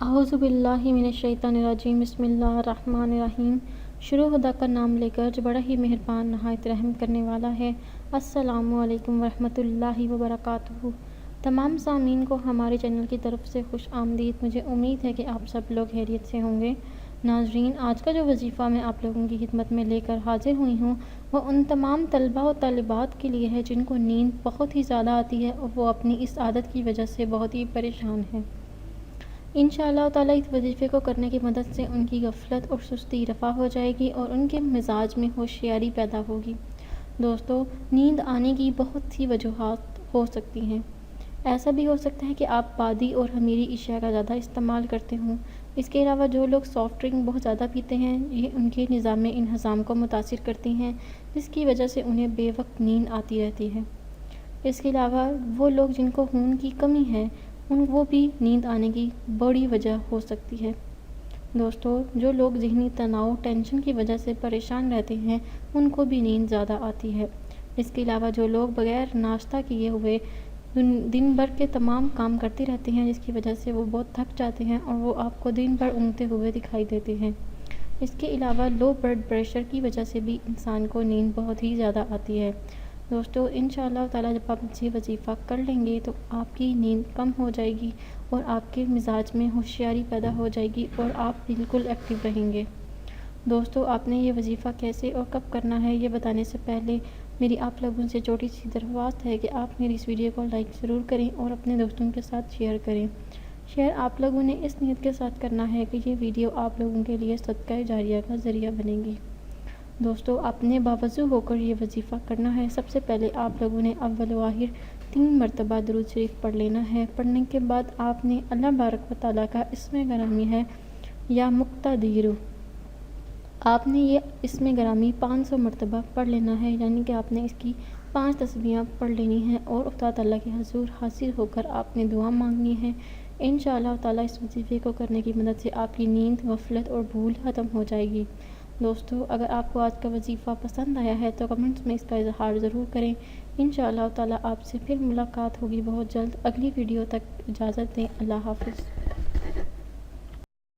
اعوذ باللہ من الشیطان الرجیم، بسم اللہ الرحمن الرحیم۔ شروع خدا کا نام لے کر جو بڑا ہی مہربان نہایت رحم کرنے والا ہے۔ السلام علیکم ورحمۃ اللہ وبرکاتہ۔ تمام سامعین کو ہمارے چینل کی طرف سے خوش آمدید۔ مجھے امید ہے کہ آپ سب لوگ خیریت سے ہوں گے۔ ناظرین، آج کا جو وظیفہ میں آپ لوگوں کی خدمت میں لے کر حاضر ہوئی ہوں وہ ان تمام طلباء و طالبات کے لیے ہے جن کو نیند بہت ہی زیادہ آتی ہے اور وہ اپنی اس عادت کی وجہ سے بہت ہی پریشان ہیں۔ انشاءاللہ تعالیٰ اس وظیفے کو کرنے کی مدد سے ان کی غفلت اور سستی رفع ہو جائے گی اور ان کے مزاج میں ہوشیاری پیدا ہوگی۔ دوستو، نیند آنے کی بہت سی وجوہات ہو سکتی ہیں۔ ایسا بھی ہو سکتا ہے کہ آپ بادی اور خمیری اشیاء کا زیادہ استعمال کرتے ہوں۔ اس کے علاوہ جو لوگ سافٹ ڈرنک بہت زیادہ پیتے ہیں یہ ان کے نظام انہضام کو متاثر کرتی ہیں، جس کی وجہ سے انہیں بے وقت نیند آتی رہتی ہے۔ اس کے علاوہ وہ لوگ جن کو خون کی کمی ہے وہ بھی نیند آنے کی بڑی وجہ ہو سکتی ہے۔ دوستو، جو لوگ ذہنی تناؤ ٹینشن کی وجہ سے پریشان رہتے ہیں ان کو بھی نیند زیادہ آتی ہے۔ اس کے علاوہ جو لوگ بغیر ناشتہ کیے ہوئے دن بھر کے تمام کام کرتے رہتے ہیں جس کی وجہ سے وہ بہت تھک جاتے ہیں اور وہ آپ کو دن بھر اونگتے ہوئے دکھائی دیتے ہیں۔ اس کے علاوہ لو بلڈ پریشر کی وجہ سے بھی انسان کو نیند بہت ہی زیادہ آتی ہے۔ دوستو، انشاءاللہ تعالیٰ جب آپ یہ وظیفہ کر لیں گے تو آپ کی نیند کم ہو جائے گی اور آپ کے مزاج میں ہوشیاری پیدا ہو جائے گی اور آپ بالکل ایکٹیو رہیں گے۔ دوستو، آپ نے یہ وظیفہ کیسے اور کب کرنا ہے یہ بتانے سے پہلے میری آپ لوگوں سے چھوٹی سی درخواست ہے کہ آپ میری اس ویڈیو کو لائک ضرور کریں اور اپنے دوستوں کے ساتھ شیئر کریں۔ شیئر آپ لوگوں نے اس نیت کے ساتھ کرنا ہے کہ یہ ویڈیو آپ لوگوں کے لیے صدقہ جاریہ کا ذریعہ بنے گی۔ دوستو، آپ نے باوضو ہو کر یہ وظیفہ کرنا ہے۔ سب سے پہلے آپ لوگوں نے اول و آخر 3 مرتبہ درود شریف پڑھ لینا ہے۔ پڑھنے کے بعد آپ نے اللہ بارک و تعالیٰ کا اسم گرامی ہے یا مقتدر، آپ نے یہ اسم گرامی 500 مرتبہ پڑھ لینا ہے، یعنی کہ آپ نے اس کی 5 تسبیحاں پڑھ لینی ہیں اور خدا تعالیٰ کے حضور حاضر ہو کر آپ نے دعا مانگنی ہے۔ انشاءاللہ تعالیٰ اس وظیفے کو کرنے کی مدد سے آپ کی نیند، غفلت اور بھول ختم ہو جائے گی۔ دوستو، اگر آپ کو آج کا وظیفہ پسند آیا ہے تو کمنٹس میں اس کا اظہار ضرور کریں۔ انشاءاللہ تعالیٰ آپ سے پھر ملاقات ہوگی بہت جلد۔ اگلی ویڈیو تک اجازت دیں۔ اللہ حافظ۔